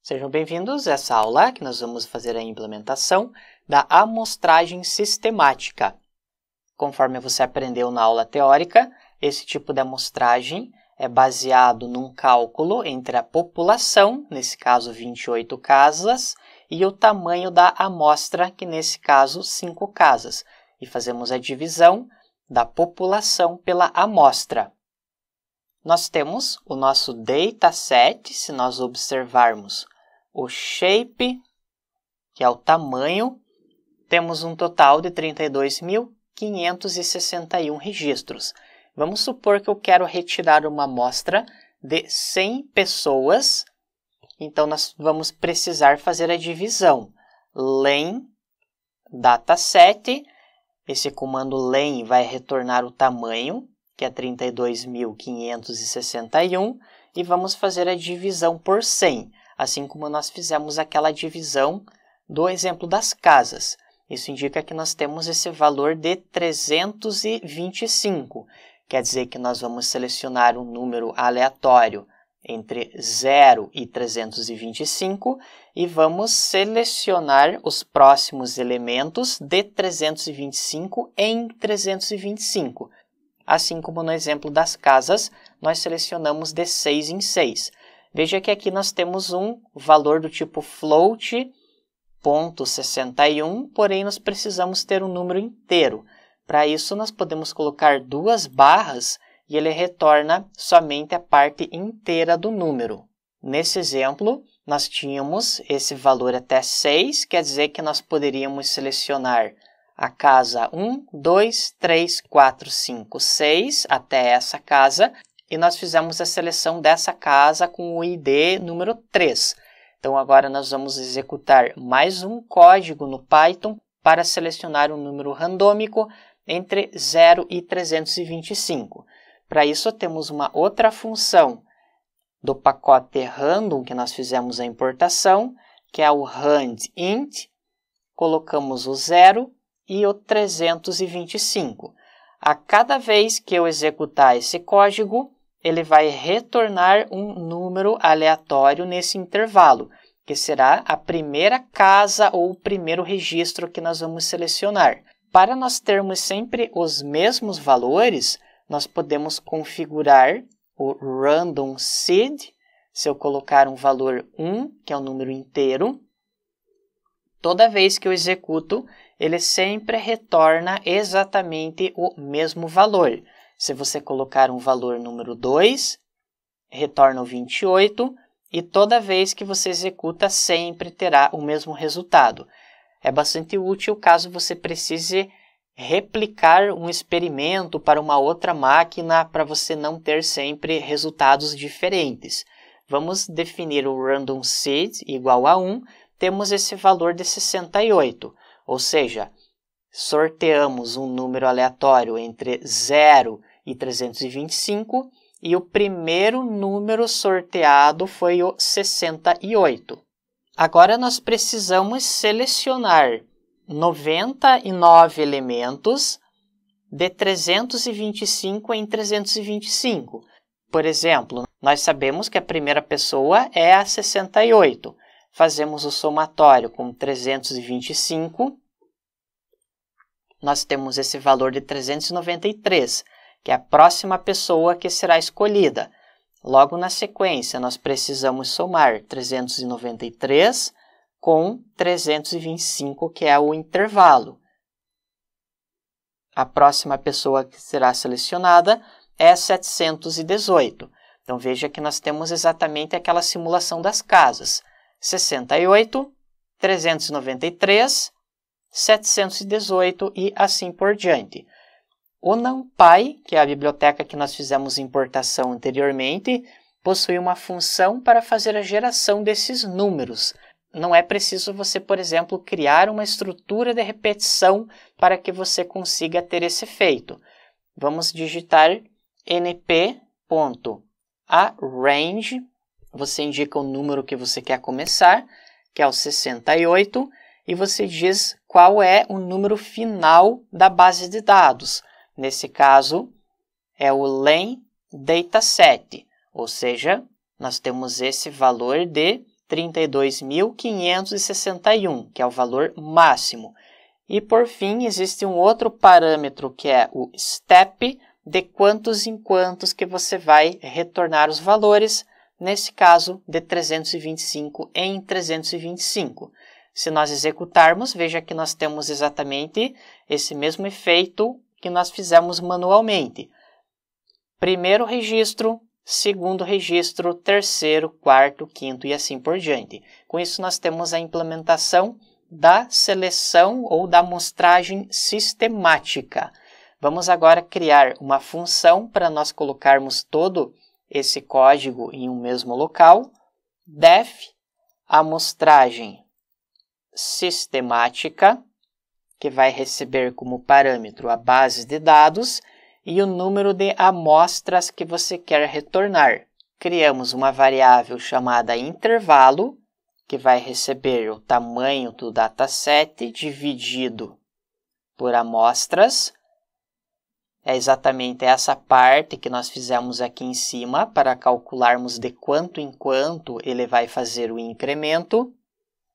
Sejam bem-vindos a essa aula que nós vamos fazer a implementação da amostragem sistemática. Conforme você aprendeu na aula teórica, esse tipo de amostragem é baseado num cálculo entre a população, nesse caso 28 casas, e o tamanho da amostra, que nesse caso 5 casas. E fazemos a divisão da população pela amostra. Nós temos o nosso dataset, se nós observarmos o shape, que é o tamanho, temos um total de 32.561 registros. Vamos supor que eu quero retirar uma amostra de 100 pessoas, então nós vamos precisar fazer a divisão. Len dataset, esse comando len vai retornar o tamanho, que é 32.561, e vamos fazer a divisão por 100, assim como nós fizemos aquela divisão do exemplo das casas. Isso indica que nós temos esse valor de 325, quer dizer que nós vamos selecionar um número aleatório entre 0 e 325 e vamos selecionar os próximos elementos de 325 em 325. Assim como no exemplo das casas, nós selecionamos de 6 em 6. Veja que aqui nós temos um valor do tipo float, .61, porém nós precisamos ter um número inteiro. Para isso, nós podemos colocar duas barras e ele retorna somente a parte inteira do número. Nesse exemplo, nós tínhamos esse valor até 6, quer dizer que nós poderíamos selecionar a casa 1, 2, 3, 4, 5, 6 até essa casa e nós fizemos a seleção dessa casa com o ID número 3. Então, agora nós vamos executar mais um código no Python para selecionar um número randômico entre 0 e 325. Para isso, temos uma outra função do pacote random que nós fizemos a importação, que é o randint. Colocamos o 0 e o 325. A cada vez que eu executar esse código, ele vai retornar um número aleatório nesse intervalo, que será a primeira casa ou o primeiro registro que nós vamos selecionar. Para nós termos sempre os mesmos valores, nós podemos configurar o random seed. Se eu colocar um valor 1, que é um número inteiro, toda vez que eu executo, ele sempre retorna exatamente o mesmo valor. Se você colocar um valor número 2, retorna o 28, e toda vez que você executa, sempre terá o mesmo resultado. É bastante útil caso você precise replicar um experimento para uma outra máquina para você não ter sempre resultados diferentes. Vamos definir o random seed igual a 1, temos esse valor de 68, ou seja, sorteamos um número aleatório entre 0 e 325 e o primeiro número sorteado foi o 68. Agora nós precisamos selecionar 99 elementos de 325 em 325. Por exemplo, nós sabemos que a primeira pessoa é a 68. Fazemos o somatório com 325. Nós temos esse valor de 393, que é a próxima pessoa que será escolhida. Logo na sequência, nós precisamos somar 393 com 325, que é o intervalo. A próxima pessoa que será selecionada é 718. Então, veja que nós temos exatamente aquela simulação das casas. 68, 393, 718 e assim por diante. O NumPy, que é a biblioteca que nós fizemos importação anteriormente, possui uma função para fazer a geração desses números. Não é preciso você, por exemplo, criar uma estrutura de repetição para que você consiga ter esse efeito. Vamos digitar np.arange, você indica o número que você quer começar, que é o 68, e você diz qual é o número final da base de dados. Nesse caso, é o len dataset, ou seja, nós temos esse valor de 32.561, que é o valor máximo. E, por fim, existe um outro parâmetro, que é o step, de quantos em quantos que você vai retornar os valores, nesse caso, de 325 em 325. Se nós executarmos, veja que nós temos exatamente esse mesmo efeito que nós fizemos manualmente. Primeiro registro, segundo registro, terceiro, quarto, quinto e assim por diante. Com isso, nós temos a implementação da seleção ou da amostragem sistemática. Vamos agora criar uma função para nós colocarmos todo esse código em um mesmo local. Def amostragem sistemática, que vai receber como parâmetro a base de dados e o número de amostras que você quer retornar. Criamos uma variável chamada intervalo, que vai receber o tamanho do dataset dividido por amostras. É exatamente essa parte que nós fizemos aqui em cima para calcularmos de quanto em quanto ele vai fazer o incremento.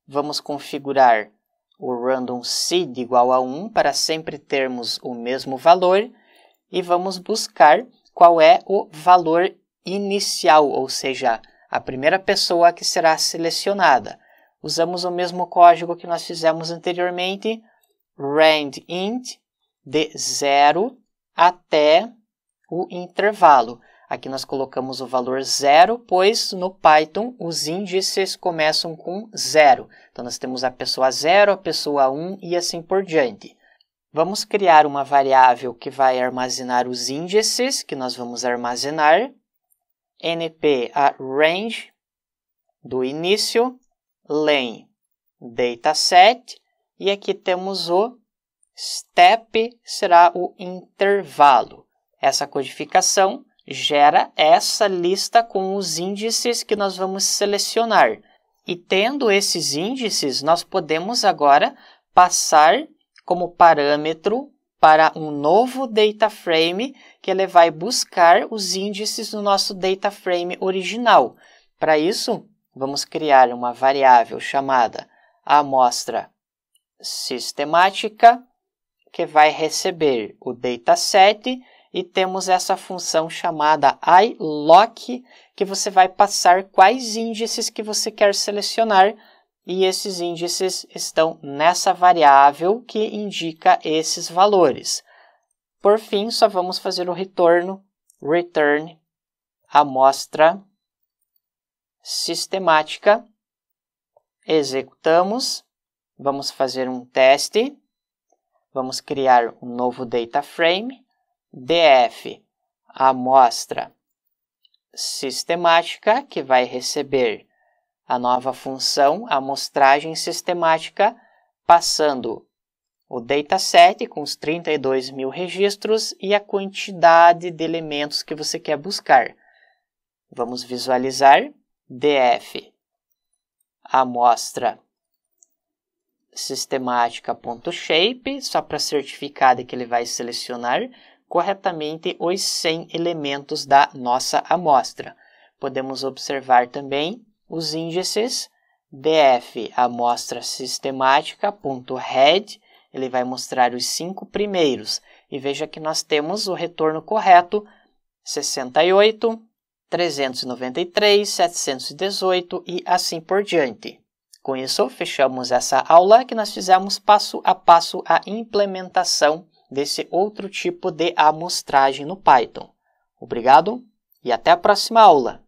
Vamos configurar o random seed igual a 1 para sempre termos o mesmo valor e vamos buscar qual é o valor inicial, ou seja, a primeira pessoa que será selecionada. Usamos o mesmo código que nós fizemos anteriormente, randint, de 0 até o intervalo. Aqui nós colocamos o valor 0, pois no Python os índices começam com 0. Então nós temos a pessoa 0, a pessoa 1 e assim por diante. Vamos criar uma variável que vai armazenar os índices que nós vamos armazenar. np a range do início, len dataset, e aqui temos o step, será o intervalo. Essa codificação gera essa lista com os índices que nós vamos selecionar. E tendo esses índices, nós podemos agora passar como parâmetro para um novo data frame, que ele vai buscar os índices do nosso data frame original. Para isso, vamos criar uma variável chamada amostra sistemática, que vai receber o dataset, e temos essa função chamada iLock, que você vai passar quais índices que você quer selecionar, e esses índices estão nessa variável que indica esses valores. Por fim, só vamos fazer o retorno, return amostra sistemática. Executamos, vamos fazer um teste, vamos criar um novo data frame, df amostra sistemática, que vai receber a nova função amostragem sistemática, passando o dataset com os 32.000 registros e a quantidade de elementos que você quer buscar. Vamos visualizar df amostra sistemática.shape, só para certificar de que ele vai selecionar corretamente os 100 elementos da nossa amostra. Podemos observar também os índices df amostra sistemática.head, ele vai mostrar os 5 primeiros. E veja que nós temos o retorno correto, 68, 393, 718 e assim por diante. Com isso, fechamos essa aula que nós fizemos passo a passo a implementação desse outro tipo de amostragem no Python. Obrigado e até a próxima aula!